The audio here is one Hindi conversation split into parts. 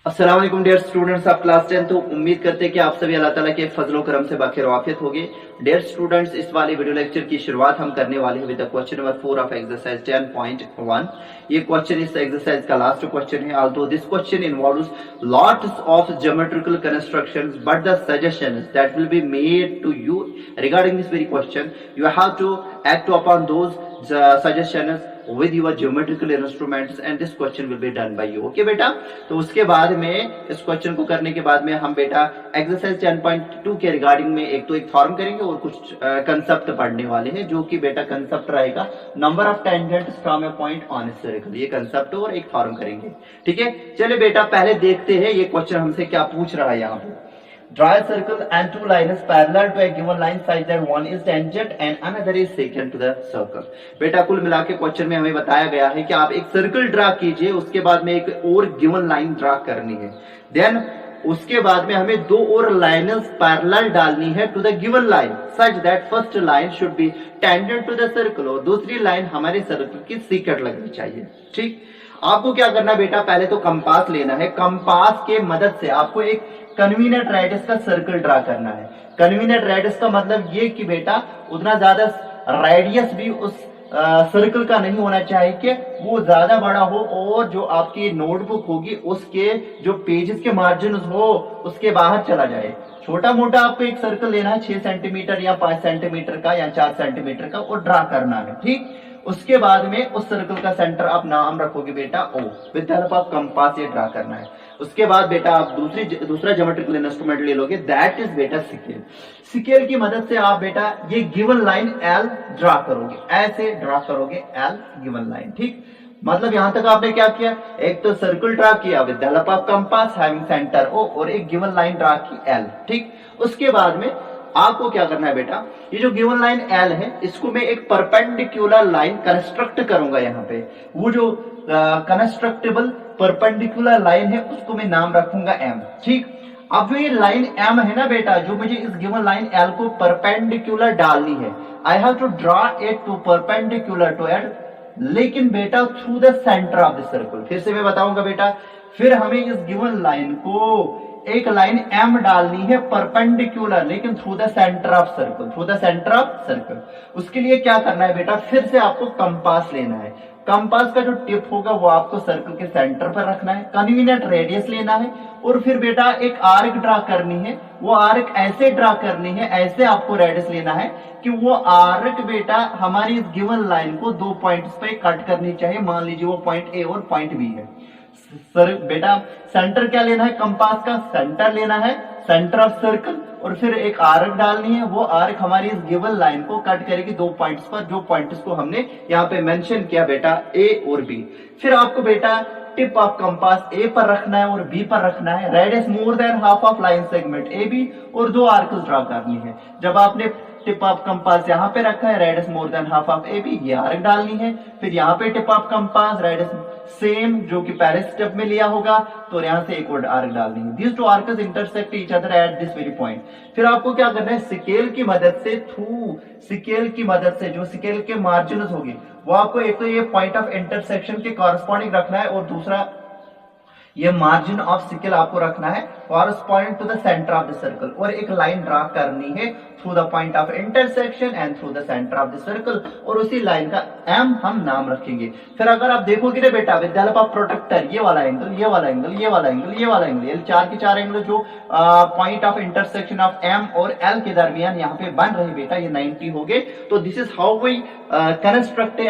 अस्सलाम वालेकुम डियर स्टूडेंट्स, आप क्लास 10 तो उम्मीद करते हैं कि आप सभी अल्लाह ताला के फजलो करम से बाखैर वाफियत होंगे। डियर स्टूडेंट्स, इस वाले वीडियो लेक्चर की शुरुआत हम करने वाले हैं with question number 4 of exercise 10.1। ये क्वेश्चन इस एक्सरसाइज का लास्ट क्वेश्चन है। Although this question involves lots of geometrical constructions but the suggestions that will be made to you regarding this very question you have to act upon those suggestions with your geometrical instruments and this question will be done by you। Okay बेटा, तो उसके बाद में इस क्वेश्चन को करने के बाद में हम बेटा एक्सरसाइज 10.2 के रिगार्डिंग में एक थॉर्म करेंगे और कुछ कंसेप्ट पढ़ने वाले हैं, जो कि बेटा कंसेप्ट रहेगा number of tangents from a point on a circle. ये कंसेप्ट और एक थॉर्म करेंगे। ठीक है, चलिए बेटा पहले देखते हैं ये क्वेश्चन हमसे क्या पूछ रहा है। यहाँ पे draw a circle and two lines parallel to a given line such that one is tangent and another is secant to the circle। बेटा कुल मिला के क्वेश्चन में हमें बताया गया है कि आप एक सर्कल ड्रा कीजिए, उसके बाद में एक और गिवन लाइन ड्रा करनी है। देन उसके बाद में हमें दो और लाइन्स पैरेलल डालनी है to the given line such that first line should be tangent to the circle और दूसरी लाइन हमारे सर्कल की सीकेंट लगनी चाहिए। ठीक, आपको क्या करना बेटा, पहले तो कंपास लेना है। कंपास के मदद से आपको एक कन्वीनियंट रेडियस का सर्कल ड्रा करना है। कन्वीनियंट रेडियस का मतलब ये कि बेटा उतना ज्यादा रेडियस भी उस सर्कल का नहीं होना चाहिए कि वो ज्यादा बड़ा हो और जो आपकी नोटबुक होगी उसके जो पेजेस के मार्जिन हो उसके बाहर चला जाए। छोटा मोटा आपको एक सर्कल लेना है 6 सेंटीमीटर या 5 सेंटीमीटर का या 4 सेंटीमीटर का, और ड्रा करना है। ठीक, उसके बाद में उस सर्कल का सेंटर आप नाम रखोगे बेटा O। With the help of compass ये ड्रा करना है। उसके बाद बेटा आप दूसरा ज्योमेट्रिकल इंस्ट्रूमेंट ले लोगे, दैट इज बेटा स्केल। स्केल की मदद से आप बेटा ये गिवन लाइन L ड्रा करोगे, ऐसे ड्रा करोगे L गिवन लाइन। ठीक, मतलब यहां तक आपने क्या किया, एक तो सर्कल ड्रा किया with the help of compass having centre O और एक गिवन लाइन ड्रा की L। ठीक, उसके बाद में आपको क्या करना है बेटा, ये जो गिवन लाइन L है इसको मैं एक परपेंडिकुलर लाइन कंस्ट्रक्ट करूंगा। यहाँ पे वो जो कंस्ट्रक्टेबल परपेंडिकुलर लाइन है उसको मैं नाम रखूंगा M। ठीक, अब जो ये लाइन M है ना बेटा, जो मुझे इस गिवन लाइन L को परपेंडिकुलर डालनी है, I have to draw it to perpendicular to it, लेकिन बेटा through the centre of the circle. फिर से मैं बताऊंगा बेटा, फिर हमें इस गिवन लाइन को एक लाइन M डालनी है परपेंडिकुलर, लेकिन through the centre of circle, through the centre of circle. उसके लिए क्या करना है बेटा, फिर से आपको कंपास लेना है। कंपास का जो टिप होगा वो आपको सर्कल के सेंटर पर रखना है, कन्वीनियंट रेडियस लेना है और फिर बेटा एक आर्क ड्रा करनी है। वो आर्क ऐसे ड्रा करनी है, ऐसे आपको रेडियस लेना है कि वो आर्क बेटा हमारी इस गिवन लाइन को 2 पॉइंट्स पे कट करनी चाहिए। मान लीजिए वो पॉइंट A और पॉइंट B है। सर बेटा सेंटर क्या लेना है, कंपास का सेंटर लेना है, सेंटर ऑफ सर्कल, और फिर एक आर्क डालनी है। वो आर्क हमारी इस गिवन लाइन को कट करेगी 2 पॉइंट्स पर, जो पॉइंट्स को हमने यहाँ पे मेंशन किया बेटा A और B। फिर आपको बेटा टिप ऑफ कंपास A पर रखना है और B पर रखना है। Radius more than half of line segment AB और 2 आर्क्स ड्रा करनी है। जब आपने टिप ऑफ कंपास यहाँ पे रखा है, radius more than half of AB, ये आर्क डालनी है। फिर यहाँ पे tip of compass radius same जो कि पहले स्टेप में लिया होगा, तो यहाँ से एक और आर्क डालनी है। This two arcs intersect each other at this very point. फिर आपको क्या करना है, स्केल की मदद से, थ्रू स्केल की मदद से जो स्केल के मार्जिन होंगे वो आपको एक तो ये पॉइंट ऑफ इंटरसेक्शन के कॉरस्पॉन्डिंग रखना है और दूसरा ये मार्जिन ऑफ स्केल आपको रखना है corresponding to the centre of the circle, और एक लाइन ड्रा करनी है through the point of intersection and through the centre of the circle, और उसी लाइन का M हम नाम रखेंगे। फिर अगर आप देखोगे ना बेटा, with the help of protractor, ये वाला एंगल, ये वाला एंगल, ये वाला एंगल, ये वाला एंगल, ये 4 के 4 एंगल जो point of intersection of M और L के दरमियान यहाँ पे बन रहे बेटा, ये 90 हो गए। तो this is how we construct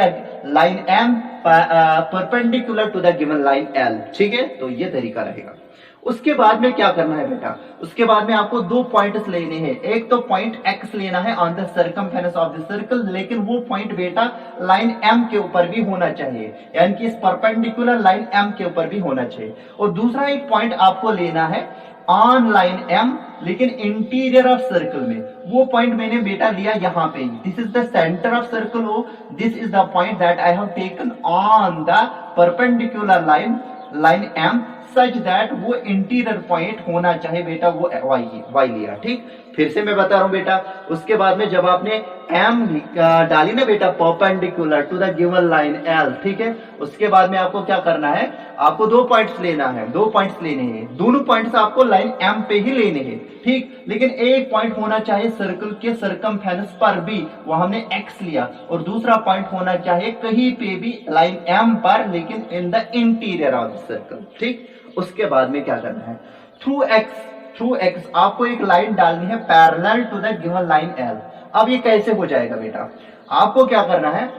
line M perpendicular to the given line L। ठीक है, तो ये तरीका रहेगा। उसके बाद में क्या करना है बेटा, उसके बाद में आपको 2 पॉइंट्स लेने हैं। एक तो पॉइंट X लेना है on the circumference of the circle, लेकिन वो पॉइंट बेटा लाइन M के ऊपर भी होना चाहिए, यानी कि इस परपेंडिकुलर लाइन M के ऊपर भी होना चाहिए। और दूसरा एक पॉइंट आपको लेना है ऑन लाइन M, लेकिन इंटीरियर ऑफ सर्कल में। वो पॉइंट मैंने बेटा लिया यहाँ पे, this is the centre of circle O, this is the point that I have taken on the perpendicular line M such that वो इंटीरियर पॉइंट होना चाहिए बेटा, वो Y लिया। ठीक, फिर से मैं बता रहा हूं बेटा, उसके बाद में जब आपने एम डाली ना बेटा perpendicular to the given line L, ठीक है, उसके बाद में आपको क्या करना है, आपको 2 पॉइंट्स लेना है, 2 पॉइंट्स लेने हैं, दोनों पॉइंट्स आपको लाइन एम पे ही लेने हैं, ठीक, लेकिन एक पॉइंट होना चाहिए सर्कल के सरकमफेरेंस पर भी, वो हमने एक्स लिया, और दूसरा पॉइंट होना चाहिए कहीं पे भी लाइन एम पर, लेकिन in the interior of the circle, ठीक। उसके बाद में क्या करना है, थ्रू एक्स आपको एक लाइन डालनी है parallel to the given line L. अब ये कैसे हो जाएगा बेटा, आपको क्या करना है,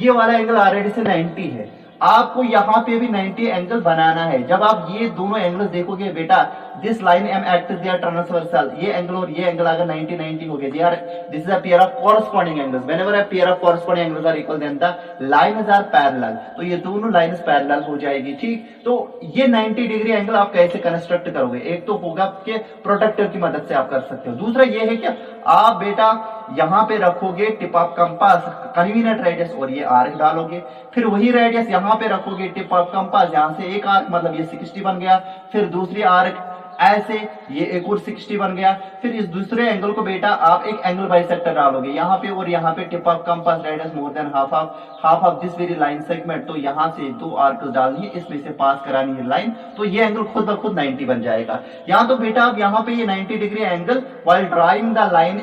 ये वाला एंगल ऑलरेडी से 90 है, आपको यहां पे भी 90 एंगल बनाना है। जब आप ये दोनों एंगल्स देखोगे बेटा, this line M act they are transversal, ये एंगल और ये एंगल अगर 90 90 हो गए, they are, this is a pair of corresponding angles, whenever a pair of corresponding angles are equal then the lines are parallel, तो ये दोनों लाइन्स पैरेलल हो जाएगी, ठीक। तो ये 90 डिग्री एंगल आप कैसे कंस्ट्रक्ट करोगे, एक तो होगा कि प्रोटेक्टर की मदद से आप कर सकते हो, दूसरा ये है कि आप बेटा यहां पे रखोगे tip of compass convenient radius और ये आर्क डालोगे, फिर वही रेडियस यहां पे रखोगे टिप ऑफ कंपास, यहां से एक आर्क मतलब ये 60 बन गया, फिर दूसरी आर्क ऐसे ये एक और 60 बन गया, फिर इस दूसरे एंगल को बेटा आप एक एंगल बाइसेक्टर डालोगे यहाँ पे, और यहाँ पे tip of compass radius more than half of this very line segment, तो यहाँ से 2 आर्क डालनी है, इसमें से पास करानी है लाइन, तो ये एंगल खुद ब खुद 90 बन जाएगा। यहाँ तो बेटा आप यहाँ पे ये 90 degree angle while drawing the line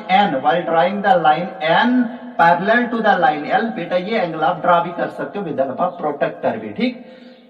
N parallel to the line L, बेटा ये एंगल आप ड्रा भी कर सकते हो with the help of protractor भी, ठीक।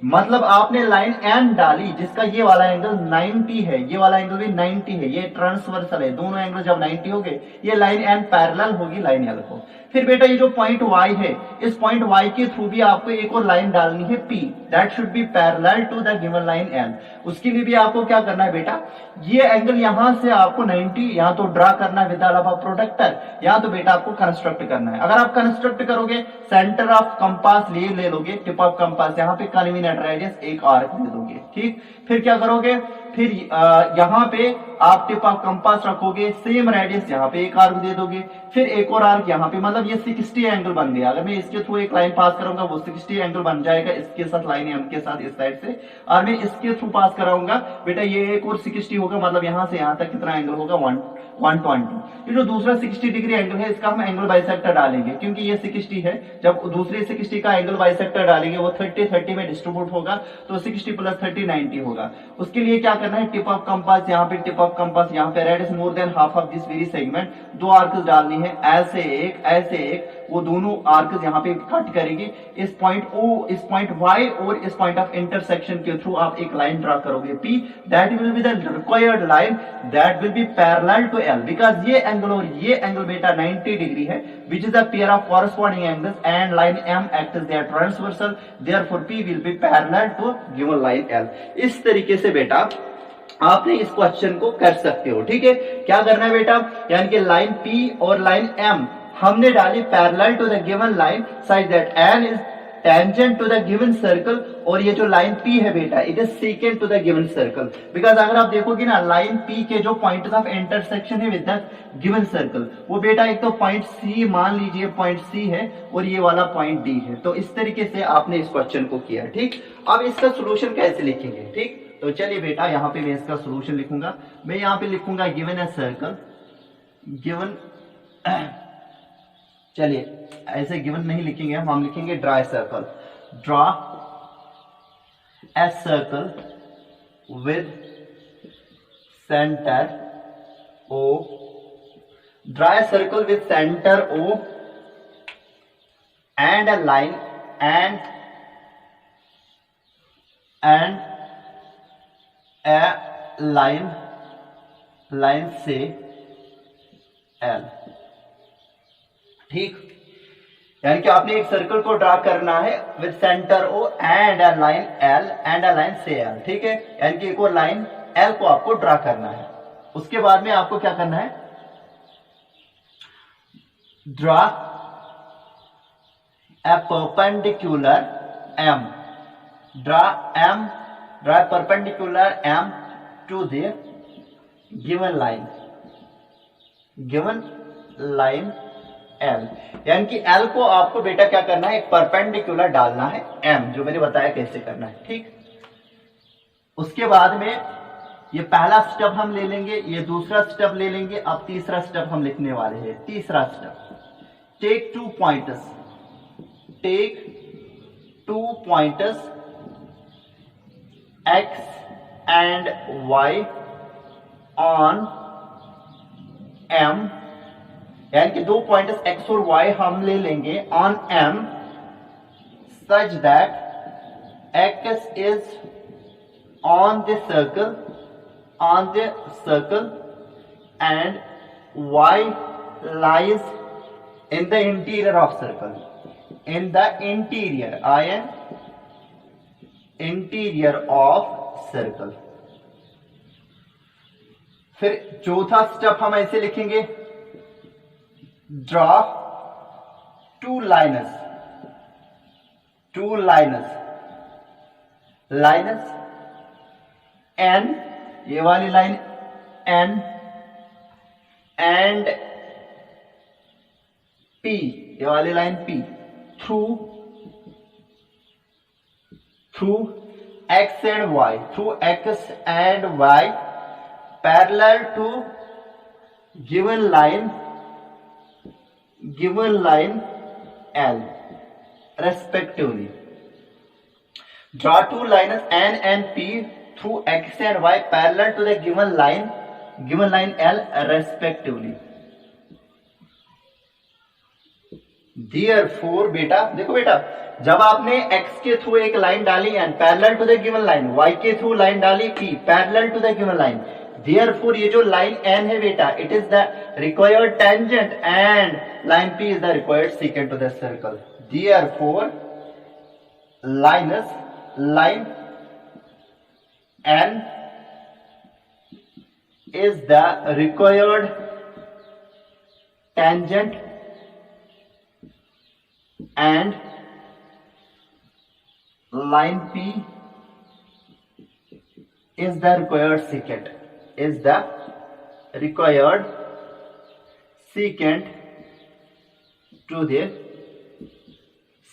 मतलब आपने लाइन एन डाली जिसका ये वाला एंगल 90 है, ये वाला एंगल भी 90 है, ये ट्रांसवर्सल है, दोनों एंगल जब 90 हो गए, ये लाइन एन पैरेलल होगी लाइन एल को। फिर बेटा ये जो पॉइंट y है, इस पॉइंट y के थ्रू भी आपको एक और लाइन डालनी है P, that should be parallel to the given line L। उसके लिए भी आपको क्या करना है बेटा, ये एंगल यहां से आपको 90 यहां तो ड्रा करना है with the help of protractor, यहां तो बेटा आपको कंस्ट्रक्ट करना है। अगर आप कंस्ट्रक्ट करोगे, सेंटर ऑफ कंपास ले लोगे, टिप ऑफ कंपास यहाँ पे कन्वीनियंट रेडियस एक आर्क दे दोगे, ठीक। फिर क्या करोगे, फिर यहाँ पे आप टिप ऑफ कंपास रखोगे, सेम रेडियस यहाँ पे एक आर्क दे दोगे, फिर एक और आर्क यहाँ पे, मतलब ये 60 एंगल बन गया। अगर मैं इसके थ्रू एक लाइन पास करूंगा वो 60 एंगल बन जाएगा, इसके साथ लाइन एम के साथ इस साइड से, और मैं इसके थ्रू पास कराऊंगा बेटा ये एक और 60 होगा, मतलब यहां से यहां तक कितना एंगल होगा 120। ये जो दूसरा 60 डिग्री एंगल है इसका हम एंगल बाइसेक्टर डालेंगे, क्योंकि ये 60 है, जब दूसरे 60 का एंगल बाइसेक्टर डालेंगे वो 30 में डिस्ट्रीब्यूट होगा, तो 60 प्लस 30 90 होगा। उसके लिए क्या करना है, टिप ऑफ कंपास यहाँ पे, टिप ऑफ कंपास यहाँ पे, radius more than half of this very segment, 2 arcs डालनी है, ऐसे एक, वो दोनों आर्क्स यहाँ पे कट करेंगे, इस पॉइंट O, इस पॉइंट Y और इस पॉइंट ऑफ इंटरसेक्शन के थ्रू आप एक लाइन ड्रा करोगे P, that will be the required line that will be parallel to L, because ये एंगल और ये एंगल बेटा 90 डिग्री है, which is a pair of corresponding angles and line M acts as their transversal, therefore P will be parallel to given line L। इस तरीके से बेटा आपने इस क्वेश्चन को कर सकते हो, ठीक है। क्या करना है बेटा, यानी कि लाइन P और लाइन M हमने डाली parallel to the given line such that N is tangent to the given circle, और ये जो लाइन P है बेटा it is second to the given circle, because अगर आप देखोगे ना लाइन P के जो पॉइंट्स ऑफ इंटरसेक्शन है विद द गिवन सर्कल, वो बेटा एक तो पॉइंट C, मान लीजिए पॉइंट C है, और ये वाला पॉइंट D है। तो इस तरीके से आपने इस क्वेश्चन को किया, ठीक। अब इसका सोल्यूशन कैसे लिखेंगे, ठीक। तो चलिए बेटा यहाँ पे मैं इसका सोल्यूशन लिखूंगा, मैं यहाँ पे लिखूंगा गिवन ए सर्कल, गिवन, चलिए ऐसे गिवन नहीं लिखेंगे हम लिखेंगे draw a circle, draw a circle with centre O, draw a circle with centre O and a line and a line से L, ठीक। यानी कि आपने एक सर्कल को ड्रा करना है with centre O and a line L and a line से L, ठीक है। यानी कि एक और लाइन L को आपको ड्रा करना है। उसके बाद में आपको क्या करना है, draw a perpendicular M, draw perpendicular M to the given line L, यानी कि L को आपको बेटा क्या करना है, एक परपेंडिकुलर डालना है M, जो मैंने बताया कैसे करना है, ठीक। उसके बाद में ये पहला स्टेप हम ले लेंगे, ये दूसरा स्टेप ले लेंगे, अब तीसरा स्टेप हम लिखने वाले हैं। तीसरा step, take 2 pointers, take 2 pointers x and y on m, यानी कि 2 पॉइंटर्स x और y हम ले लेंगे on m such that x is on the circle and y lies in the interior of circle, in the interior, interior of circle। फिर चौथा स्टेप हम ऐसे लिखेंगे, draw 2 lines, 2 lines, lines n, ये वाली लाइन n एंड p, ये वाली line p, through x and y, through x and y parallel to given line L respectively। Draw 2 lines n and p through x and y parallel to the given line L respectively। Therefore बेटा देखो बेटा, जब आपने x के थ्रू एक लाइन डाली n parallel to the given line, y के थ्रू लाइन डाली p parallel to the given line, therefore ये जो लाइन n है बेटा, it is the required tangent and line p is the required secant to the circle। therefore line n is the required tangent and line p is the required secant, is the required secant to the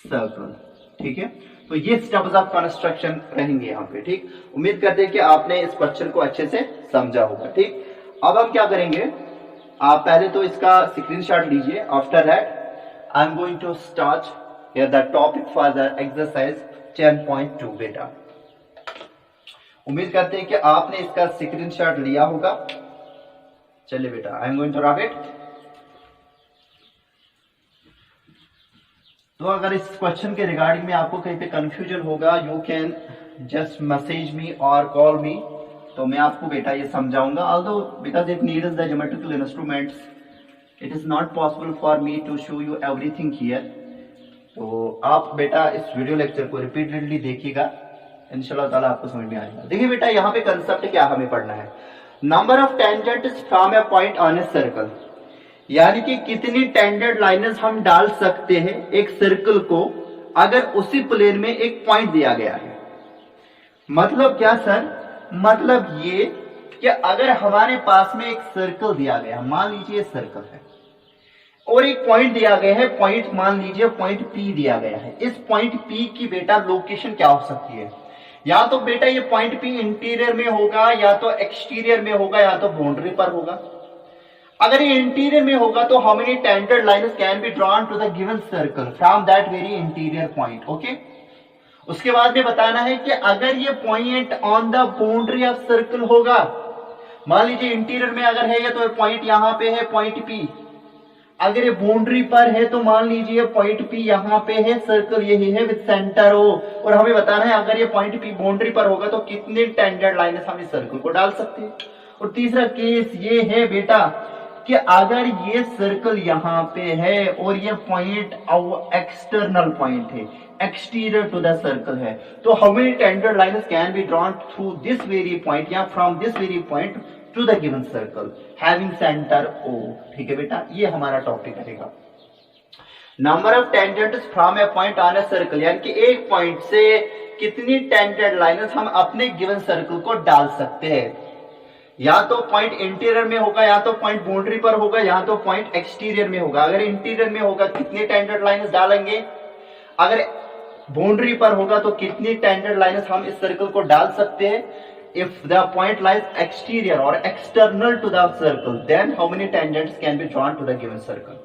circle। ठीक है, तो ये स्टेप्स ऑफ कंस्ट्रक्शन रहेंगे यहाँ पे। ठीक, उम्मीद करते हैं कि आपने इस क्वेश्चन को अच्छे से समझा होगा। ठीक, अब हम क्या करेंगे, आप पहले तो इसका स्क्रीनशॉट लीजिए। After that I am going to start here the topic for the exercise 10.2 बेटा। उम्मीद करते हैं कि आपने इसका स्क्रीनशॉट लिया होगा। चलिए बेटा, I am going to rub it. तो अगर इस क्वेश्चन के रिगार्डिंग में आपको कहीं पे कंफ्यूजन होगा, you can just message me और कॉल मी, तो मैं आपको बेटा ये समझाऊंगा। Although because it needs the geometrical instruments, it is not possible for me to show you everything here. तो आप बेटा इस वीडियो लेक्चर को रिपीटेडली देखिएगा, इंशाल्लाह ताला आपको समझ में आएगा। देखिए बेटा, यहाँ पे कंसेप्ट क्या हमें पढ़ना है, number of tangents from a point on a circle, यानी कि कितनी टेंजेंट लाइनेस हम डाल सकते हैं एक सर्कल को अगर उसी प्लेन में एक पॉइंट दिया गया है। मतलब क्या सर, मतलब ये कि अगर हमारे पास में एक सर्कल दिया गया, मान लीजिए सर्कल है और एक पॉइंट दिया गया है, पॉइंट मान लीजिए पॉइंट P दिया गया है। इस पॉइंट P की बेटा लोकेशन क्या हो सकती है, या तो बेटा ये पॉइंट P इंटीरियर में होगा, या तो एक्सटीरियर में होगा, या तो बाउंड्री पर होगा। अगर ये इंटीरियर में होगा तो how many tangent lines can be drawn to the given circle from that very interior point. Okay, उसके बाद में बताना है कि अगर ये point on the boundary of circle होगा, मान लीजिए इंटीरियर में अगर है ये, तो पॉइंट यहां पे है पॉइंट P। अगर ये बाउंड्री पर है तो मान लीजिए पॉइंट P यहाँ पे है, सर्कल यही है विद सेंटर O, और हमें बताना है अगर ये पॉइंट P बाउंड्री पर होगा तो कितने टेंजेंट लाइन्स हम इस सर्कल को डाल सकते हैं। और तीसरा केस ये है बेटा कि अगर ये सर्कल यहाँ पे है और ये पॉइंट एक्सटर्नल पॉइंट है, एक्सटीरियर टू द सर्कल है, तो how many tangent lines can be drawn through this very point या from this very point to the given circle having centre O। ठीक है बेटा, ये हमारा टॉपिक रहेगा। Number of tangents from a point on a circle, यानी कि एक पॉइंट से कितनी टेंजेंट लाइन्स हम अपने गिवन सर्कल को डाल सकते हैं। या तो पॉइंट इंटीरियर में होगा, या तो पॉइंट बाउंड्री पर होगा, या तो पॉइंट एक्सटीरियर में होगा। अगर इंटीरियर में होगा कितनी टेंजेंट लाइन्स डालेंगे, अगर बाउंड्री पर होगा तो कितनी टेंजेंट लाइन्स हम इस सर्कल को डाल सकते हैं। if the point lies exterior or external to the circle, then how many tangents can be drawn to the given circle?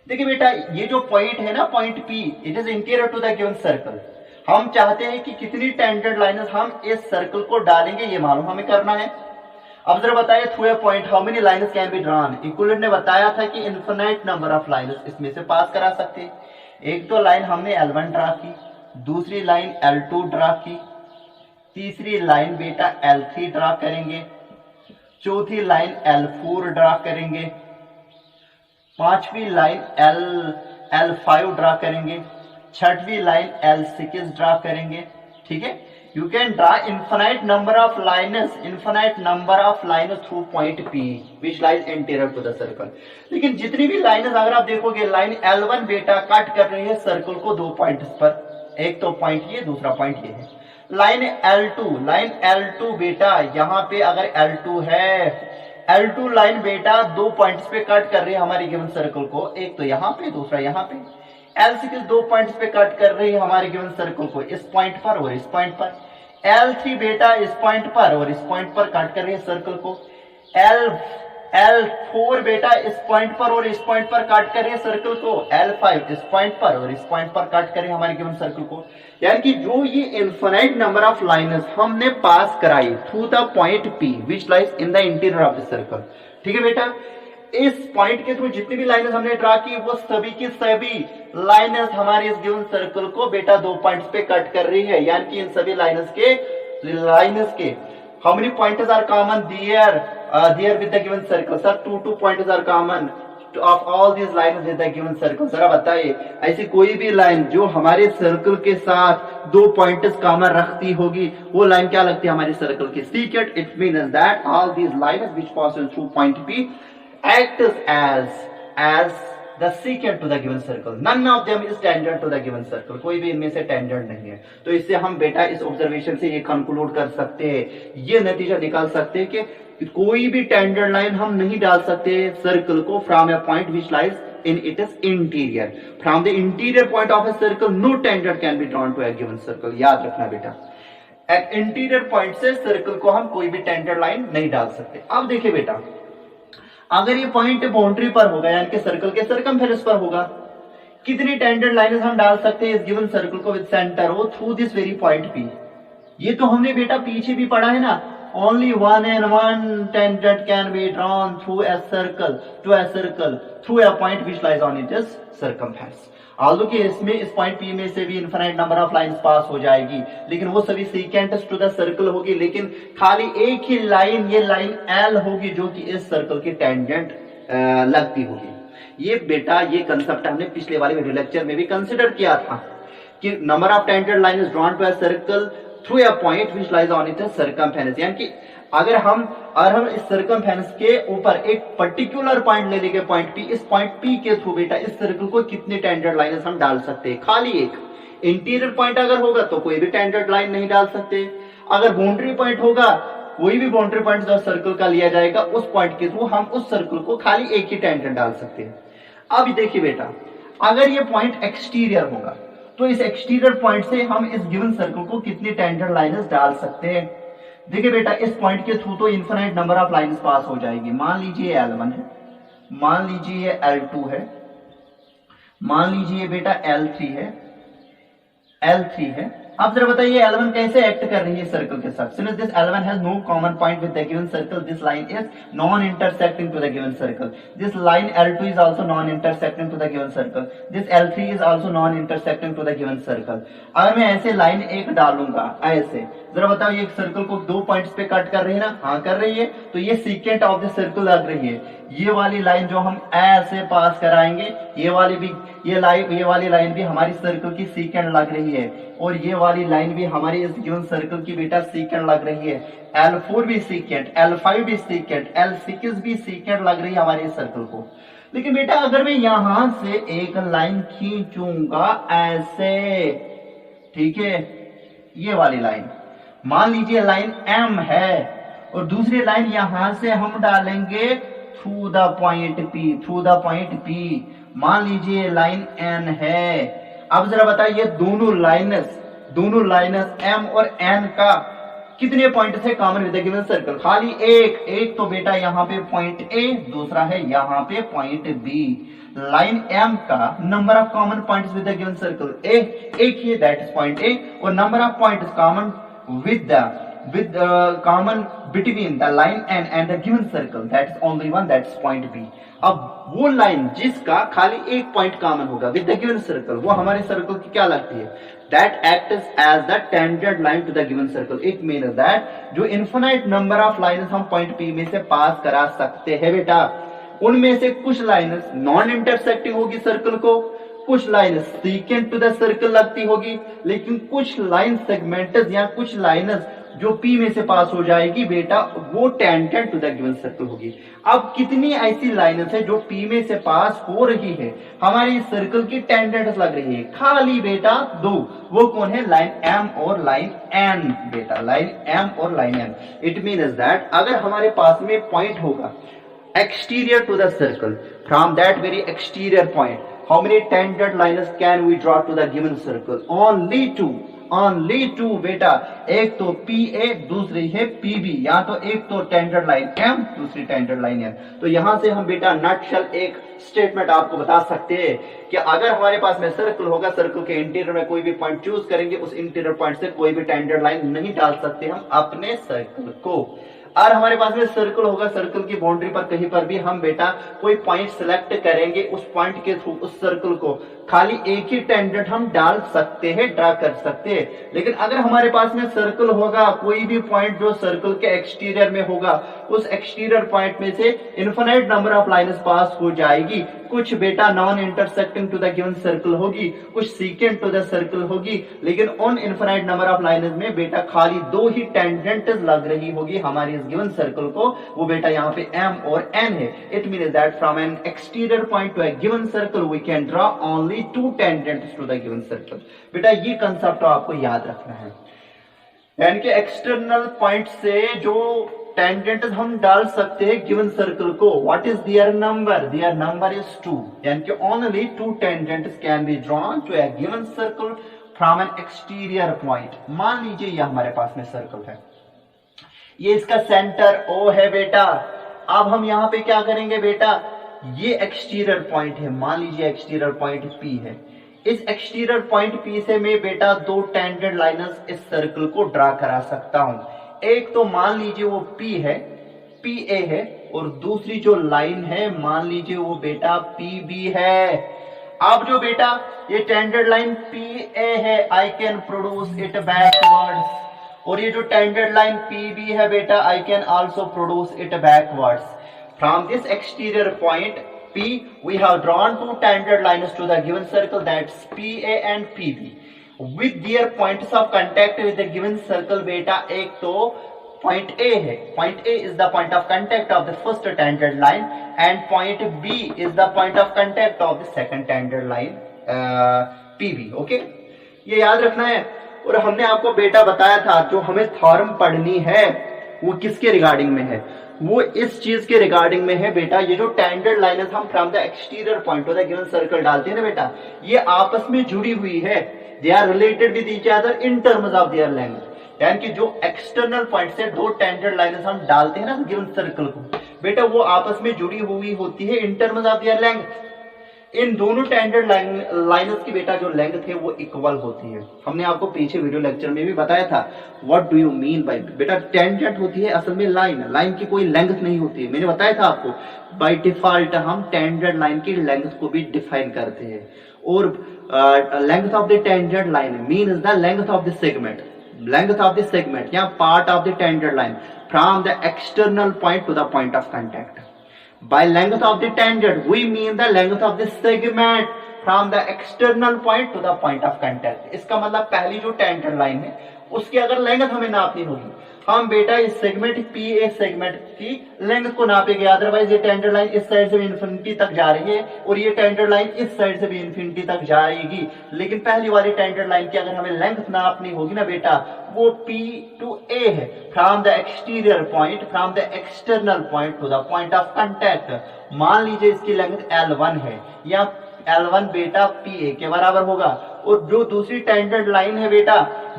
देखिए बेटा, ये जो पॉइंट है ना, point P, it is interior to the given circle. हम चाहते हैं कि कितनी टेंजेंट लाइन्स हम इस सर्कल को डालेंगे, ये मालूम हमें करना है। अब जरा बताइए, through a point how many lines can be drawn? Equivalent ने बताया था कि इनफिनिट नंबर ऑफ लाइन्स इसमें से पास करा सकते हैं। एक तो लाइन हमने L1 ड्रा की, दूसरी लाइन L2 ड्रा की, तीसरी लाइन बेटा L3 ड्रा करेंगे, चौथी लाइन L4 ड्रा करेंगे, पांचवी लाइन L5 ड्रा करेंगे, छठवीं लाइन L6 ड्रा करेंगे। ठीक है, you can draw infinite number of lines through point P which lies interior to the circle. लेकिन जितनी भी लाइन्स अगर आप देखोगे, लाइन L1 बेटा कट कर रही है सर्कल को दो पॉइंट्स पर, एक तो पॉइंट ये, दूसरा पॉइंट ये है। लाइन L2 बेटा यहाँ पे अगर L2 है, L2 लाइन बेटा दो पॉइंट्स पे कट कर रही है हमारे गिवन सर्कल को, एक तो यहाँ पे, दूसरा यहाँ पे। L6 दो पॉइंट्स पे कट कर रही है हमारे गिवन सर्कल को, इस पॉइंट पर और इस पॉइंट पर। L3 बेटा इस पॉइंट पर और इस पॉइंट पर कट कर रही है सर्कल को। L4 बेटा इस पॉइंट पर और इस पॉइंट पर कट कर रही है सर्कल को। L5 इस पॉइंट पर और इस पॉइंट पर कट कर रही है हमारे गिवन सर्कल को। यानी कि जो ये इनफिनिट नंबर ऑफ लाइन्स हमने पास कराई through the point P which lies in the interior of the circle. ठीक है बेटा, इस पॉइंट के थ्रू जितनी भी लाइन्स हमने ड्रा की, वो सभी की सभी लाइन्स हमारे इस गिवन सर्कल को बेटा दो पॉइंट्स पे कट कर रही है। यानी कि इन सभी लाइन्स के how many points are common there with the given circle? Sir, 2 points are common of all these lines with the given circle। जरा बताइए, ऐसी कोई भी लाइन जो हमारे सर्कल के साथ दो पॉइंट्स कॉमन रखती होगी, वो लाइन क्या लगती है हमारे सर्कल की? secant। It means that all these lines which passes through point P acts as the secant to the given circle। none of them is tangent to the given circle। कोई भी इनमें से टेंजेंट नहीं है। तो इससे हम बेटा इस ऑब्जर्वेशन से ये कंक्लूड कर सकते हैं, ये नतीजा निकाल सकते हैं कि कोई भी टेंजेंट लाइन हम नहीं डाल सकते सर्कल को from a point which lies in it is interior. From the interior point of a circle no tangent can be drawn to a given circle. याद रखना बेटा, एक इंटीरियर पॉइंट से सर्कल को हम कोई भी टेंजेंट लाइन नहीं डाल सकते। अब देखिए बेटा, अगर ये पॉइंट बाउंड्री पर होगा, यानी कि सर्कल के सर्कमफेरेंस पर होगा, कितनी टेंजेंट लाइन्स हम डाल सकते हैं इस गिवन सर्कल को with centre O through this very point P? ये तो हमने बेटा पीछे भी पढ़ा है ना, only one tangent can be drawn through a circle through a point which lies on its circumference। Aldous कि इसमें इस पॉइंट P में से भी infinite number of lines pass हो जाएगी, लेकिन वो सभी सीकेंट्स टू द सर्कल होगी, लेकिन खाली एक ही लाइन, ये लाइन L होगी जो कि इस सर्कल की टेंजेंट लगती होगी। ये बेटा, ये कंसेप्ट हमने पिछले वाले वीडियो लेक्चर में भी कंसिडर किया था कि number of tangent line is drawn to a circle through a point which lies on it circumference. यानी कि अगर हम इस सर्कमफेरेंस के ऊपर एक पर्टिकुलर पॉइंट ले लेंगे, पॉइंट P, इस पॉइंट P के थ्रू बेटा इस सर्कल को कितनी टेंजेंट लाइन्स हम डाल सकते हैं? खाली एक। इंटीरियर पॉइंट अगर होगा तो कोई भी टेंजेंट लाइन नहीं डाल सकते। अगर बाउंड्री पॉइंट होगा, कोई भी बाउंड्री पॉइंट जो सर्कल का लिया जाएगा, उस पॉइंट के थ्रू हम उस सर्कल को खाली एक ही टेंजेंट डाल सकते हैं। अब देखिए बेटा, अगर ये पॉइंट एक्सटीरियर होगा तो इस एक्सटीरियर पॉइंट से हम इस गिवन सर्कल को कितनी टेंजेंट लाइन्स डाल सकते हैं? देखिए बेटा, इस पॉइंट के थ्रू तो infinite number of lines pass हो जाएगी। मान लीजिए L1 है, मान लीजिए L2 है, मान लीजिए बेटा L3 है। अब जरा बताइए L1 कैसे एक्ट कर रही है सर्कल के साथ? Since this L1 has no common point with the given circle, this line is non-intersecting to the given circle. This line L2 is also non-intersecting to the given circle. This L3 is also non-intersecting to the given circle. अगर मैं ऐसे लाइन एक डालूंगा, ऐसे जरा बताओ, ये सर्कल को दो पॉइंट्स पे कट कर रही है ना? हाँ कर रही है। तो ये सीकेंट ऑफ द सर्कल लग रही है। ये वाली लाइन जो हम ऐसे पास कराएंगे, ये वाली लाइन भी हमारी सर्कल की सीकेंट लग रही है, और ये वाली लाइन भी हमारी इस गिवन सर्कल की बेटा सीकेंट लग रही है। L4 भी सीकेंट, L5 भी सीकेंट, L6 भी सीकेंट लग रही है हमारे इस सर्कल को। लेकिन बेटा, अगर मैं यहां से एक लाइन खींचूंगा ऐसे, ठीक है, ये वाली लाइन, मान लीजिए लाइन M है, और दूसरी लाइन यहां से हम डालेंगे थ्रू द पॉइंट P, मान लीजिए लाइन N है। अब जरा बताइए, दोनों लाइनस M और N का कितने पॉइंट है common with the given circle? खाली एक तो बेटा यहाँ पे पॉइंट ए, दूसरा है यहाँ पे पॉइंट बी। लाइन एम का number of common points with the given circle एक ही, दैट इज पॉइंट ए, और number of points common with common between the line N and the given circle, that's only one, that's point B। अब वो लाइन जिसका खाली एक पॉइंट कॉमन होगा विद द गिवन सर्कल, वो हमारे सर्कल की क्या लगती है? That acts as the tangent line to the given circle. It means that जो इनफिनाइट नंबर ऑफ लाइन्स हम पॉइंट P में से पास करा सकते हैं बेटा, उनमें से कुछ लाइन्स नॉन इंटरसेक्टिंग होगी सर्कल को, कुछ line secant to the circle लगती होगी, लेकिन कुछ लाइन सेगमेंट्स या कुछ लाइन्स जो P में से पास हो जाएगी बेटा, वो tangent to the given circle होगी। अब कितनी ऐसी लाइन्स है जो P में से पास हो रही है, हमारी सर्कल की टेंजेंट लग रही है? खाली बेटा दो। वो कौन है? लाइन M और लाइन N बेटा, लाइन M और line N। It means that अगर हमारे पास में पॉइंट होगा exterior to the circle, from that very exterior point, how many tangent lines can we draw to the given circle? Only two बेटा, एक तो PA, दूसरी है PB, या तो एक तो टेंजेंट लाइन M, दूसरी टेंजेंट लाइन N। तो यहां से हम बेटा नटशल एक स्टेटमेंट आपको बता सकते हैं कि अगर हमारे पास में सर्कल होगा, सर्कल के इंटीरियर में कोई भी पॉइंट चूज करेंगे, उस इंटीरियर पॉइंट से कोई भी टेंजेंट लाइन नहीं डाल सकते हम अपने सर्कल को। और हमारे पास में सर्कल होगा, सर्कल की बाउंड्री पर कहीं पर भी हम बेटा कोई पॉइंट सिलेक्ट करेंगे, उस पॉइंट के थ्रू उस सर्कल को खाली एक ही टेंजेंट हम डाल सकते हैं, ड्रा कर सकते हैं। लेकिन अगर हमारे पास में सर्कल होगा, कोई भी पॉइंट जो सर्कल के एक्सटीरियर में होगा, उस एक्सटीरियर पॉइंट में से infinite number of lines pass हो जाएगी। कुछ बेटा non intersecting to the given circle होगी, कुछ सीकेंट टू द सर्कल होगी, लेकिन उन इनफिनिट नंबर ऑफ लाइन्स में बेटा खाली दो ही टेंजेंट लग रही होगी हमारी इस गिवन सर्कल को, वो बेटा यहाँ पे M और N है। It means that from an exterior point to a given circle we can draw only two tangents to the given circle. बेटा ये कंसेप्ट आपको याद रखना है, यानी कि एक्सटर्नल पॉइंट से जो टेंजेंट हम डाल सकते हैं गिवन सर्कल को, what is their number? Their number is 2, यानी कि only 2 tangents can be drawn to a given circle from an exterior point. मान लीजिए ये हमारे पास में सर्कल है, ये इसका सेंटर O है बेटा। अब हम यहाँ पे क्या करेंगे बेटा, ये एक्सटीरियर पॉइंट है, मान लीजिए एक्सटीरियर पॉइंट P है। इस एक्सटीरियर पॉइंट P से मैं बेटा दो टेंजेंट लाइन्स इस सर्कल को ड्रा करा सकता हूं। एक तो मान लीजिए वो P है, PA है, और दूसरी जो लाइन है मान लीजिए वो बेटा PB है। अब जो बेटा ये टेंजेंट लाइन PA है, I can produce it backwards, और ये जो टेंजेंट लाइन PB है बेटा, I can also produce it backwards. From this exterior point P we have drawn two tangent lines to the given circle, that's PA and PB with their points of contact with the given circle बेटा। एक तो point A है, point A is the point of contact of the first tangent line and point B is the point of contact of the second tangent line PB। Okay, ये याद रखना है। और हमने आपको बेटा बताया था जो हमें थ्योरम पढ़नी है वो किसके रिगार्डिंग में है, वो इस चीज के रिगार्डिंग में है बेटा। ये जो टेंजेंट लाइन्स हम from the exterior point of the given circle डालते हैं ना बेटा, ये आपस में जुड़ी हुई है, they are related with each other in terms of their length. यानी कि जो एक्सटर्नल पॉइंट से दो टेंजेंट लाइन्स हम डालते हैं ना गिवन सर्कल को बेटा, वो आपस में जुड़ी हुई होती है in terms of their length. इन दोनों टेंजेंट लाइन्स की बेटा जो लेंथ है वो इक्वल होती है। हमने आपको पीछे वीडियो लेक्चर में भी बताया था what do you mean by बेटा, टेंजेंट होती है असल में लाइन, लाइन की कोई लेंथ नहीं होती है। मैंने बताया था आपको बाय डिफॉल्ट हम टेंजेंट लाइन की लेंथ को भी डिफाइन करते हैं, और length of the tangent line means the length of the segment, length of the segment या part of the tangent line from the external point to the point of contact. By length of the tangent, we mean the length of the segment from the external point to the point of contact। इसका मतलब पहली जो टेंजेंट लाइन है उसकी अगर लेंथ हमें नापनी होगी, हम बेटा इस सेगमेंट PA सेगमेंट की लेंथ को नापेंगे। अदरवाइज ये टेंजेंट लाइन इस साइड से भी इन्फिनिटी तक जा रही है और ये टेंजेंट लाइन इस साइड से भी इन्फिनिटी तक जाएगी, लेकिन पहली वाली टेंजेंट लाइन की अगर हमें लेंथ नापनी होगी ना बेटा, वो P to A है, from the exterior point, from the external point to the point of contact. मान लीजिए इसकी लेंथ L1 है, या L1 बेटा PA के बराबर होगा, और जो दूसरी टेंजेंट लाइन है बेटा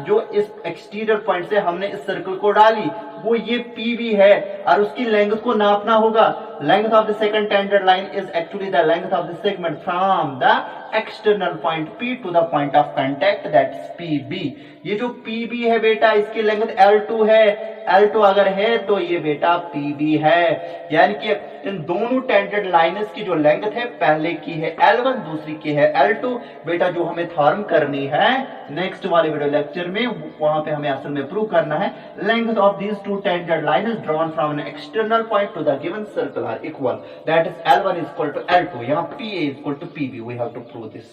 जो इस एक्सटीरियर पॉइंट से हमने इस सर्कल को डाली वो ये PB है और उसकी लेंथ को नापना होगा। Length of the second tangent line is actually the length of the segment from the external point P to the point of contact that's PB। ये जो PB है बेटा इसकी लेंथ L2 है, L2 अगर है तो ये बेटा PB है। यानी कि इन दोनों टेंजेंट लाइन्स की जो लेंथ है पहले की है L1 दूसरी की है L2 बेटा, जो हमें थ्योरम करनी है नेक्स्ट वाले वीडियो लेक्चर में, वहां पे हमें असल में प्रूव करना है length of these two tangent lines drawn from an external point to the given circle are equal, that is L1 is equal to L2, यहाँ PA is equal to PB। we have to prove this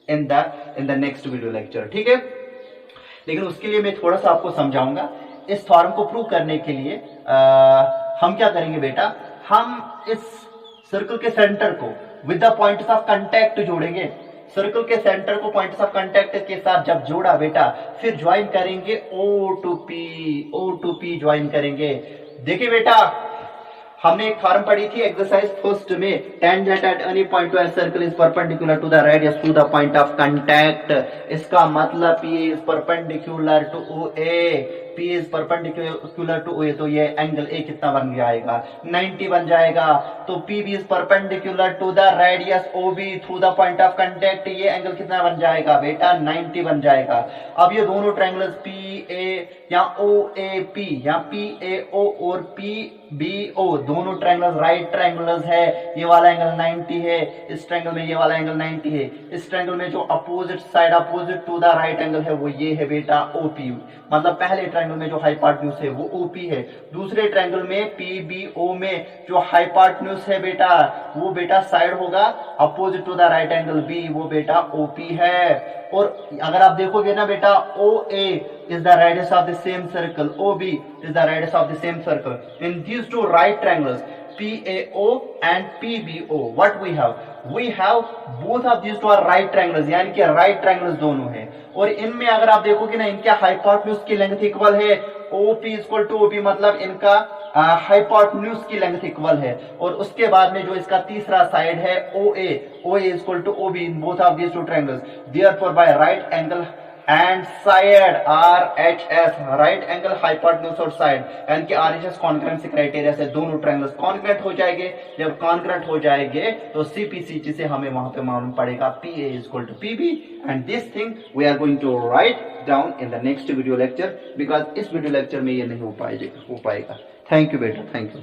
in the next video lecture, ठीक है। लेकिन उसके लिए मैं थोड़ा सा आपको समझाऊंगा। इस थ्योरम को प्रूव करने के लिए हम क्या करेंगे बेटा, हम इस सर्कल के सेंटर को with the points of contact जोड़ेंगे। सर्कल के सेंटर को पॉइंट्स ऑफ कांटेक्ट के साथ जब जोड़ा बेटा, फिर ज्वाइन करेंगे O to P ज्वाइन करेंगे। देखिए बेटा, हमने एक थ्योरम पढ़ी थी एक्सरसाइज फर्स्ट में, tangent at any point to a circle is perpendicular to the radius to the point of contact. इसका मतलब P is perpendicular to OA, P is perpendicular to OA, तो ये एंगल A कितना बन जाएगा 90 बन जाएगा। तो PB is perpendicular to the radius OB through the point of contact, ये एंगल कितना बन जाएगा बेटा 90 बन जाएगा। अब ये दोनों ट्रायंगल्स PA या OAP या PAO और PBO दोनों ट्रायंगल्स राइट ट्रायंगल्स है। ये वाला एंगल 90 है, इस ट्रायंगल में ये वाला एंगल 90 है। इस ट्रायंगल में जो opposite side opposite to the right angle है वो ये है बेटा OP, मतलब पहले ट्रायंगल में जो हाइपोटेन्यूज है वो OP है। दूसरे ट्रायंगल में PBO में जो हाइपोटेन्यूज है बेटा वो बेटा साइड होगा opposite to the right angle B, वो बेटा OP है। और अगर आप देखोगे ना बेटा, OA is the radius of the same circle, OB is the radius of the same circle. In these two right triangles PAO and PBO, what we have? We have both of these two are right triangles, यानी कि right triangles दोनों हैं। और इनमें अगर आप देखोगे ना, इनके हाइपोटेन्यूज की लेंथ इक्वल है। OP इक्वल टू OB मतलब इनका हाइपोटेन्यूज की लेंथ इक्वल है। और उसके बाद में जो इसका तीसरा साइड है OA is equal to OB in both of these two triangles, therefore by right angle and side RHS, right angle hypotenuse और साइड, यानी कि RHS कॉन्ग्रुएंसी क्राइटेरिया से दोनों ट्रायंगल्स कॉन्ग्रुएंट हो जाएंगे। जब कॉन्ग्रुएंट हो जाएंगे तो CPCT से हमें वहां पे मालूम पड़ेगा PA is equal to PB, and this thing we are going to write down in the next video lecture, because इस वीडियो लेक्चर में ये नहीं हो पाएगा। थैंक यू बेटा, थैंक यू।